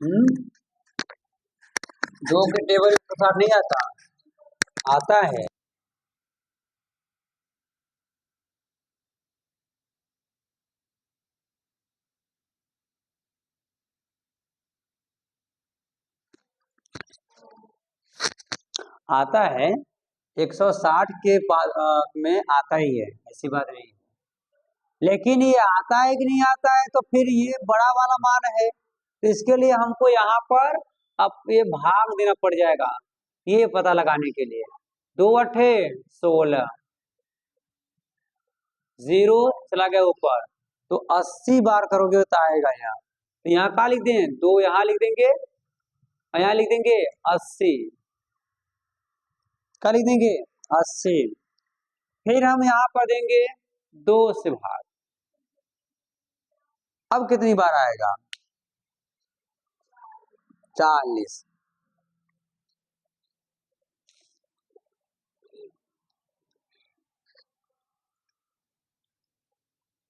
हम्म। दो के टेबल के साथ नहीं आता, आता है। आता है 160 के पास में आता ही है, ऐसी बात नहीं है। लेकिन ये आता है कि नहीं आता है, तो फिर ये बड़ा वाला मान है, तो इसके लिए हमको यहाँ पर अब ये भाग देना पड़ जाएगा, ये पता लगाने के लिए। 2 8 16, 0 चला गया ऊपर, तो 80 बार करोगे तो आएगा यहाँ। तो यहाँ क्या लिख दें, 2 यहाँ लिख देंगे और यहाँ लिख देंगे 80, क्या लिख देंगे 80। फिर हम यहाँ पर देंगे 2 से भाग। अब कितनी बार आएगा, 40।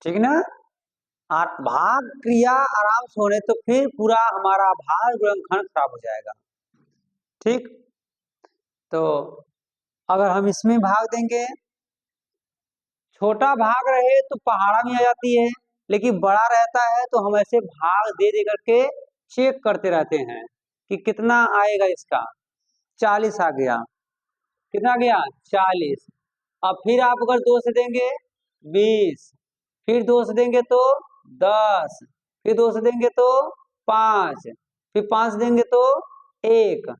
ठीक ना। भाग क्रिया आराम से होने तो फिर पूरा हमारा भाग गुणनखंड खराब हो जाएगा। ठीक, तो अगर हम इसमें भाग देंगे, छोटा भाग रहे तो पहाड़ा में आ जाती है, लेकिन बड़ा रहता है तो हम ऐसे भाग दे दे करके चेक करते रहते हैं कि कितना आएगा इसका। 40 आ गया, कितना गया 40। अब फिर आप अगर 2 से देंगे 20, फिर 2 से देंगे तो 10, फिर 2 से देंगे तो 5, फिर 5 देंगे तो 1।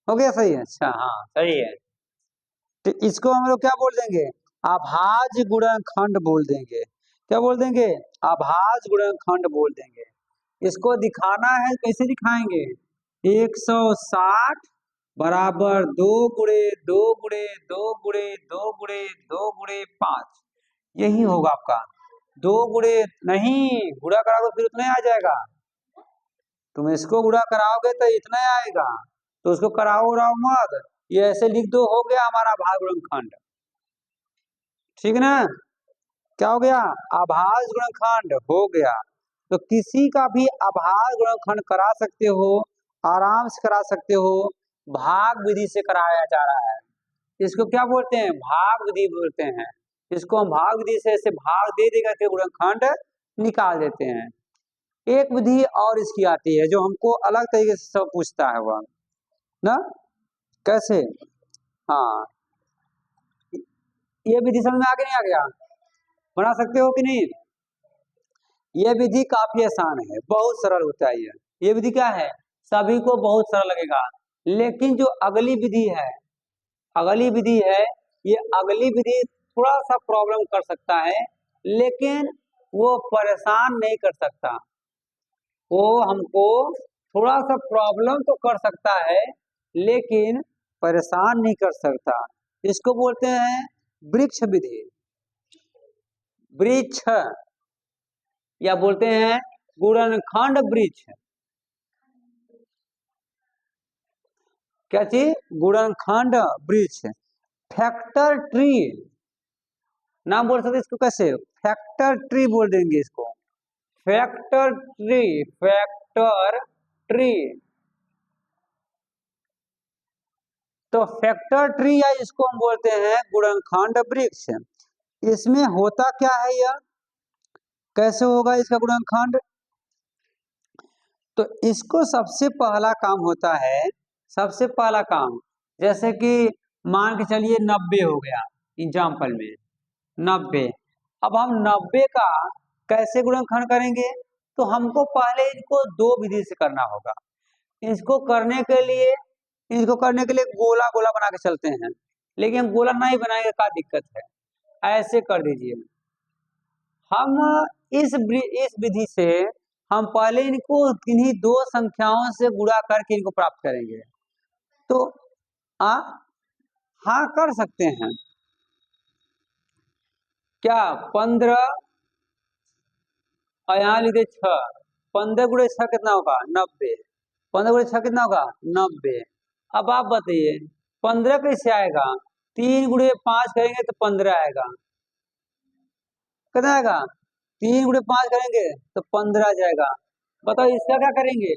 हो गया सही है, अच्छा हाँ सही है। तो इसको हम लोग क्या बोल देंगे, अभाज्य गुणनखंड बोल देंगे। क्या बोल देंगे, अभाज्य गुणनखंड बोल देंगे। इसको दिखाना है, कैसे दिखाएंगे, 160 बराबर 2 गुणे 2 गुणे 2 गुणे 2 गुणे 2 गुणे 5, यही होगा आपका। 2 गुणे नहीं, गुणा कराओगे फिर उतना ही आ जाएगा। तुम इसको गुणा कराओगे तो इतना ही आएगा, तो उसको कराओ मत, ये ऐसे लिख दो, हो गया हमारा भाग गुणनखंड। ठीक ना, क्या हो गया, अभाज्य गुणनखंड हो गया। तो किसी का भी अभाज्य गुणनखंड करा सकते हो, आराम से करा सकते हो, भाग विधि से कराया जा रहा है। इसको क्या बोलते हैं, भाग विधि बोलते हैं। इसको हम भाग विधि से ऐसे भाग दे दे करके गुणनखंड निकाल देते हैं। एक विधि और इसकी आती है जो हमको अलग तरीके से सब पूछता है वह ना, कैसे, हाँ ये विधि समझ में आगे नहीं आ गया, बना सकते हो कि नहीं। ये विधि काफी आसान है, बहुत सरल होता है ये विधि क्या है, सभी को बहुत सरल लगेगा। लेकिन जो अगली विधि है, अगली विधि है, ये अगली विधि थोड़ा सा प्रॉब्लम कर सकता है, लेकिन वो परेशान नहीं कर सकता। वो हमको थोड़ा सा प्रॉब्लम तो कर सकता है, लेकिन परेशान नहीं कर सकता। इसको बोलते हैं वृक्ष विधि, वृक्ष, या बोलते हैं गुणनखंड वृक्ष। क्या चीज, गुणनखंड वृक्ष, फैक्टर ट्री नाम बोल सकते इसको, कैसे, फैक्टर ट्री बोल देंगे इसको, फैक्टर ट्री, फैक्टर ट्री। तो फैक्टर ट्री या इसको हम बोलते हैं गुणनखंड वृक्ष। इसमें होता क्या है, यह कैसे होगा इसका गुणनखंड, तो इसको सबसे पहला काम होता है, सबसे पहला काम, जैसे कि मान के चलिए 90 हो गया एग्जाम्पल में, 90। अब हम 90 का कैसे गुणनखंड करेंगे, तो हमको पहले इनको दो विधि से करना होगा। इसको करने के लिए, इसको करने के लिए गोला गोला बना के चलते हैं, लेकिन हम गोला नहीं बनाएंगे, क्या दिक्कत है, ऐसे कर दीजिए। हम इस विधि से हम पहले इनको किन्हीं दो संख्याओं से गुणा करके इनको प्राप्त करेंगे। तो आ, हाँ कर सकते हैं, क्या 15 और यहाँ लिखे 6, 15 गुणे 6 कितना होगा 90, 15 गुणे 6 कितना होगा 90। अब आप बताइए 15 कैसे आएगा, 3 गुणे 5 करेंगे तो 15 आएगा, कितना आएगा, 3 गुणे 5 करेंगे तो 15 आ जाएगा। बताओ इसका क्या करेंगे?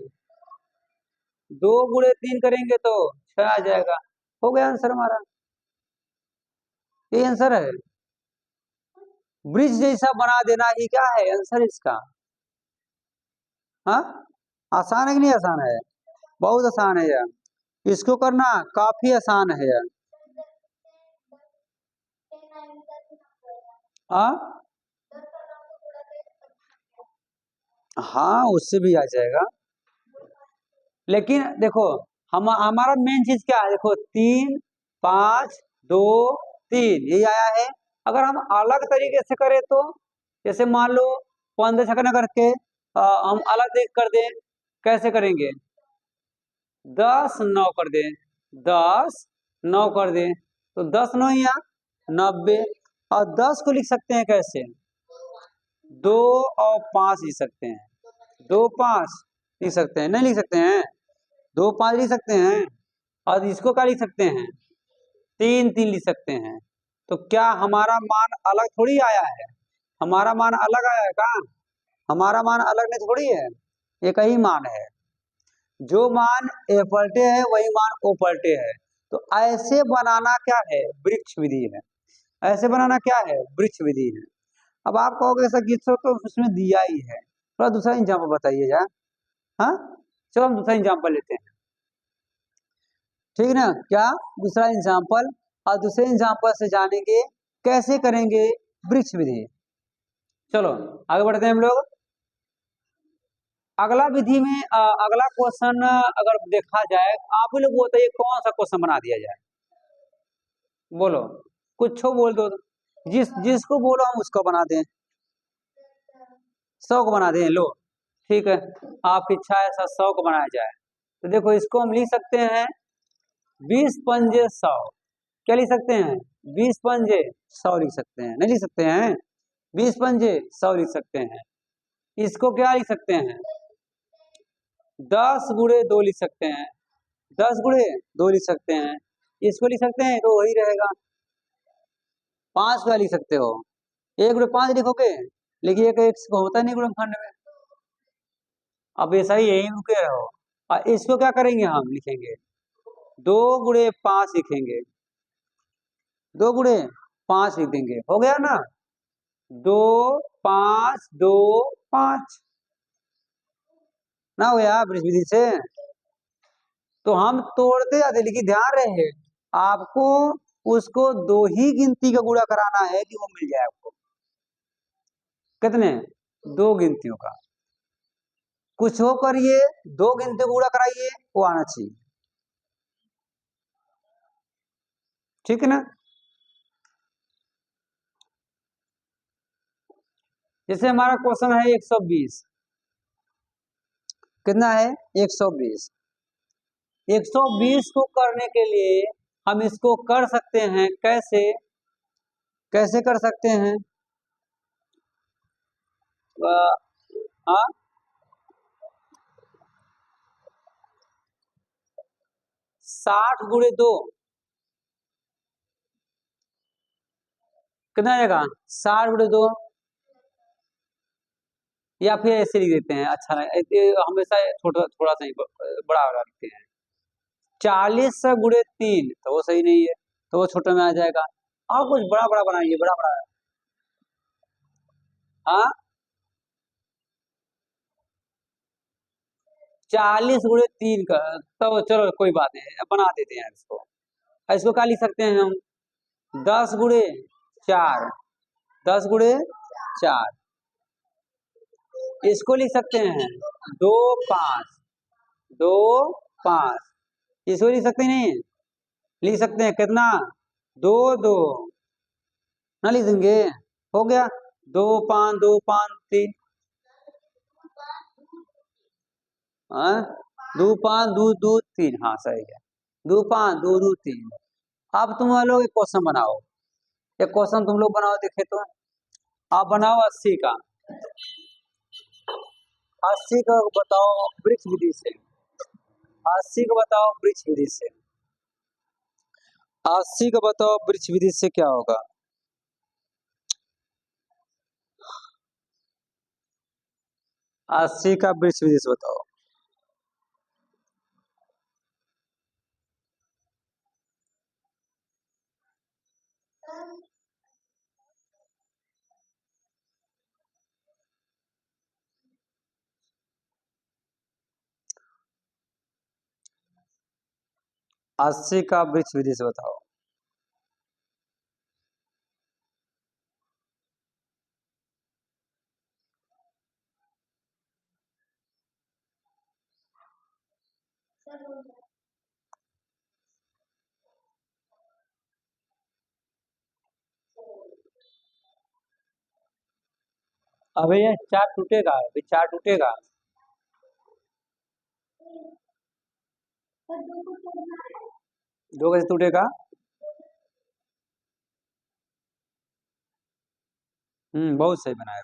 2 × 3 करेंगे तो 6 आ जाएगा। हो गया आंसर हमारा, ये आंसर है। ब्रिज जैसा बना देना ही क्या है आंसर इसका? हाँ, आसान है कि नहीं आसान है? बहुत आसान है यार, इसको करना काफी आसान है यार। हाँ हाँ, उससे भी आ जाएगा, लेकिन देखो हमारा मेन चीज क्या है, देखो 3 5 2 3 यही आया है। अगर हम अलग तरीके से करें तो, जैसे मान लो 15 सेकंड करके हम अलग देख कर दें, कैसे करेंगे? 10 9 कर दें, 10 9 कर दें, तो 10 9 या 90। और 10 को लिख सकते हैं कैसे? 2 और 5 लिख सकते हैं, 2 5 लिख सकते हैं, नहीं लिख सकते हैं? 2 5 लिख सकते हैं। और इसको क्या लिख सकते हैं? 3 3 लिख सकते हैं। तो क्या हमारा मान अलग थोड़ी आया है? हमारा मान अलग आया है कहाँ? हमारा मान अलग नहीं थोड़ी है, एक ही मान है। जो मान ए पलटे है वही मान ओ पलटे है। तो ऐसे बनाना क्या है? वृक्ष विधि है। ऐसे बनाना क्या है? वृक्ष विधि है। अब आप कहोगे ऐसा किसको, तो उसमें दिया ही है, थोड़ा दूसरा एग्जाम्पल बताइए यार। हाँ, चलो हम दूसरा एग्जाम्पल लेते हैं, ठीक है ना? क्या दूसरा एग्जाम्पल? और दूसरे एग्जाम्पल से जानेंगे कैसे करेंगे वृक्ष विधि। चलो आगे बढ़ते हैं हम लोग। अगला विधि में अगला क्वेश्चन अगर देखा जाए, आप ही लोग बताइए कौन सा क्वेश्चन बना दिया जाए? बोलो, कुछ बोल दो, जिसको बोलो हम उसको बना दें, 100 को बना दें। लो ठीक है, आपकी इच्छा है ऐसा 100 को बनाया जाए। तो देखो इसको हम लिख सकते हैं 20 पंजे 100। क्या लिख सकते हैं? 20 पंजे 100 लिख सकते हैं, नहीं लिख सकते हैं? 20 पंजे 100 लिख सकते हैं। इसको क्या लिख सकते हैं? 10 × 2 लिख सकते हैं, 10 × 2 लिख सकते हैं। इसको लिख सकते हैं तो वही रहेगा। 5 का लिख सकते हो, 1 × 5 लिखोगे, लेकिन एक एक से होता नहीं गुणनखंड में। अब ऐसा ही यही रुके रहो। और इसको क्या करेंगे? हम लिखेंगे 2 × 5 लिखेंगे, 2 × 5 लिख देंगे, हो गया ना? 2 5 2 5 ना हो गया वृक्ष विधि से? तो हम तोड़ते जाते, लेकिन ध्यान रहे आपको उसको 2 ही गिनती का गुणा कराना है कि वो मिल जाए आपको। कितने? 2 गिनतियों का। कुछ हो करिए, 2 गिनती गुणा कराइए, वो आना चाहिए, ठीक है ना? जैसे हमारा क्वेश्चन है 120, कितना है? 120। 120 को करने के लिए हम इसको कर सकते हैं कैसे? कैसे कर सकते हैं? हाँ, 60 × 2 कितना आएगा? 60 × 2, या फिर ऐसे लिख देते हैं, अच्छा हमेशा छोटा थोड़ा सा ही बड़ा वाला लिखते हैं। 40 × 3 तो वो सही नहीं है, तो वो छोटे में आ जाएगा। और कुछ बड़ा बड़ा बनाइए, बड़ा बड़ा। हाँ, 40 × 3 का, तो चलो कोई बात नहीं, बना देते हैं इसको। इसको क्या लिख सकते हैं हम? 10 × 4, 10 × 4। इसको लिख सकते हैं 2 5 2 5। इसको लिख सकते नहीं? लिख सकते हैं कितना? 2 2 ना लिख देंगे, हो गया 2 5 2 5 3। हाँ, 2 5 2 2 3, हाँ सही है, 2 5 2 2 3। अब तुम लोग एक क्वेश्चन बनाओ, एक क्वेश्चन तुम लोग बनाओ, देखे तो। आप बनाओ 80 का, 80 का बताओ वृक्ष विधि से। 80 का बताओ वृक्ष विधि से, 80 का बताओ वृक्ष विधि से क्या होगा? 80 का वृक्ष विधि से बताओ। 80 का वृक्ष विधि से बताओ। अबे ये चार टूटेगा, अभी चार टूटेगा। दो कैसे टूटेगा? बहुत सही बनाया।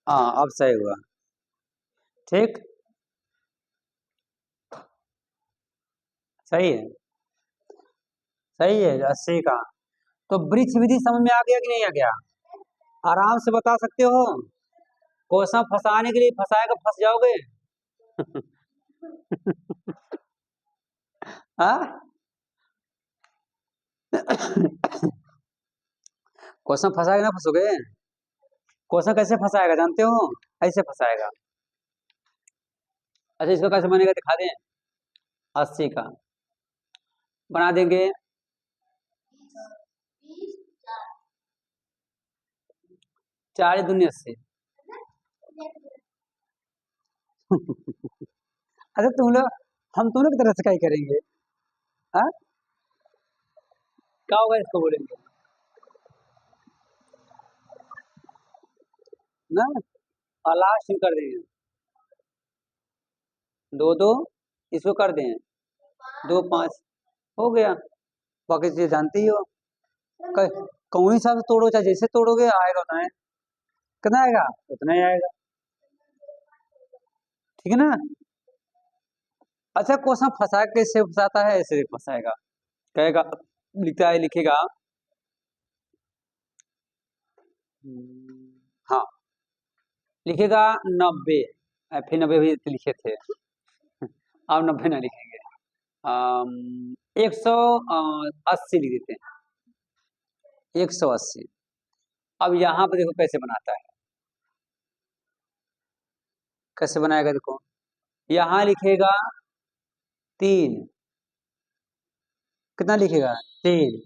हाँ अब सही हुआ। ठीक, सही है, सही है 80 का। तो वृक्ष विधि समझ में आ गया कि नहीं आ गया? आराम से बता सकते हो। क्वेश्चन फंसाने के लिए फंसाएगा, फंस जाओगे। हाँ क्वेश्चन फंसाएगा ना फंसोगे। क्वेश्चन कैसे फंसाएगा जानते हो? ऐसे फंसाएगा। अच्छा इसका कैसे बनेगा दिखा दें। 80 का बना देंगे। 4 दूनी 80। अच्छा तुम लोग, हम तुम लोग की तरह से क्या ही करेंगे? हाँ क्या होगा इसको बोलेंगे ना, और लास्ट में कर देंगे। दो दो, इसको कर दें दो पाँच, हो गया। बाकी चीज जानती ही हो। कौन हिसाब से तोड़ो, चाहे जैसे तोड़ोगे आएगा उतना है। कितना आएगा? उतना ही आएगा। ठीक है ना। अच्छा क्वेश्चन फंसा कैसे फंसाता है, ऐसे फंसाएगा। कहेगा, लिखता है लिखेगा। हाँ लिखेगा 90, फिर 90 भी लिखे थे। अब 90 ना लिखेंगे। 180 लिख देते हैं। 180। अब यहाँ पे देखो कैसे बनाता है। कैसे बनाएगा देखो, यहाँ लिखेगा 3। कितना लिखेगा? 3।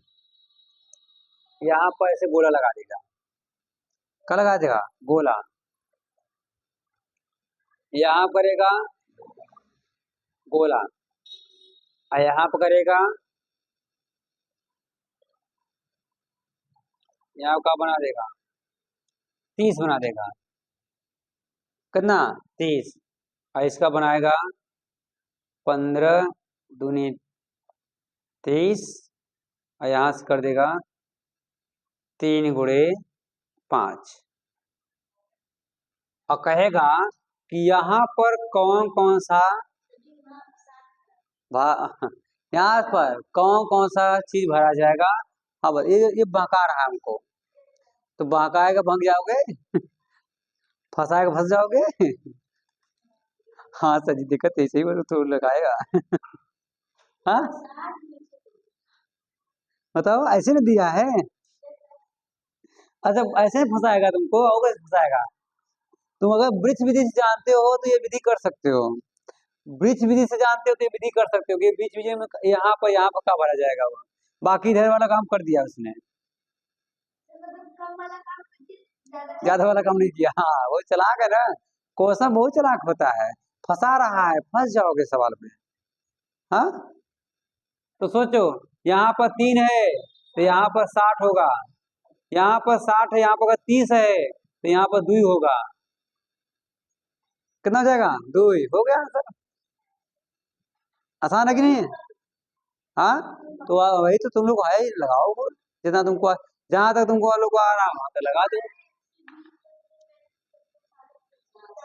यहाँ पर ऐसे गोला लगा देगा। क्या लगा देगा? गोला। यहाँ करेगा गोला, और यहाँ पर करेगा, यहाँ का बना देगा 30 बना देगा। कितना? 30। और इसका बनाएगा 15 दूनी 30, और यहाँ से कर देगा 3 गुणे 5, और कहेगा कि यहाँ पर कौन कौन सा यहाँ पर कौन कौन सा चीज भरा जाएगा। हाँ बस ये बहका रहा है हमको, तो बहकाएगा भंग जाओगे। फंसाएगा फंस जाओगे। हाँ सर जी दिक्कत ऐसे ही वो तो लगाएगा। हाँ बताओ ऐसे नहीं दिया है। अच्छा ऐसे ही फंसाएगा तुमको, और कैसे फंसाएगा? तुम अगर वृक्ष विधि से जानते हो तो ये विधि कर सकते हो। वृक्ष विधि से जानते हो तो ये विधि कर सकते हो कि वृक्ष विधि में यहाँ पर का भरा जाएगा वो। बाकी इधर वाला काम कर दिया उसने, ज्यादा वाला काम नहीं किया। हाँ वो चालाक है ना, क्वेश्चन बहुत चालाक होता है। फंसा रहा है, फंस जाओगे सवाल में। हाँ तो सोचो, यहाँ पर 3 है तो यहाँ पर 60 होगा। यहाँ पर 60 है, यहाँ पर अगर 30 है तो यहाँ पर 2 होगा। कितना हो जाएगा? 2 हो गया आंसर। आसान है कि नहीं? हाँ तो वही तो तुम लोग है ही, लगाओ वो जितना तुमको, जहां तक तुमको लोग को आ रहा वहां तक लगा दो।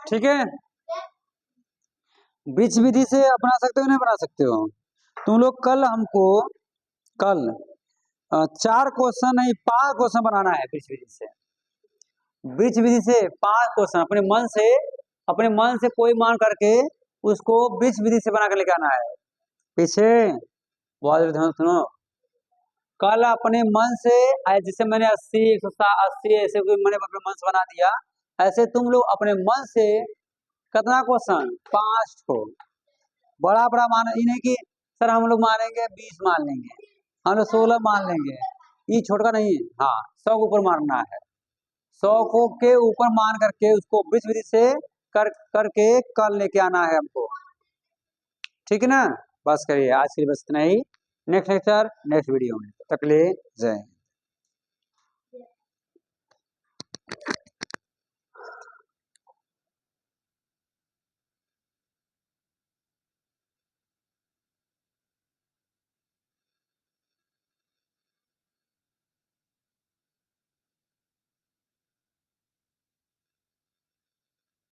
ठीक है, बीच विधि से अपना सकते हो नहीं बना सकते हो? तुम लोग कल हमको, कल 4 क्वेश्चन नहीं 5 क्वेश्चन बनाना है ब्रिज विधि से। ब्रिज विधि से 5 क्वेश्चन अपने मन से कोई मान करके उसको ब्रिज विधि से बना कर लेके आना है। पीछे बहुत ध्यान सुनो, कल अपने मन से जैसे मैंने 80 180 ऐसे मैंने अपने मन से बना दिया, ऐसे तुम लोग अपने मन से कितना क्वेश्चन 5 को बड़ा बड़ा मान, ये नहीं कि सर हम लोग मानेंगे 20 मान लेंगे, हम लोग 16 मान लेंगे, ये छोटा नहीं है। हाँ 100 के ऊपर मानना है, 100 को के ऊपर मान करके उसको ब्रिज विधि से करके कल लेके आना है हमको, ठीक है ना। बस करिए, आज के लिए बस इतना ही। नेक्स्ट लेक्चर नेक्स्ट वीडियो में, तब तक के लिए जय हिंद।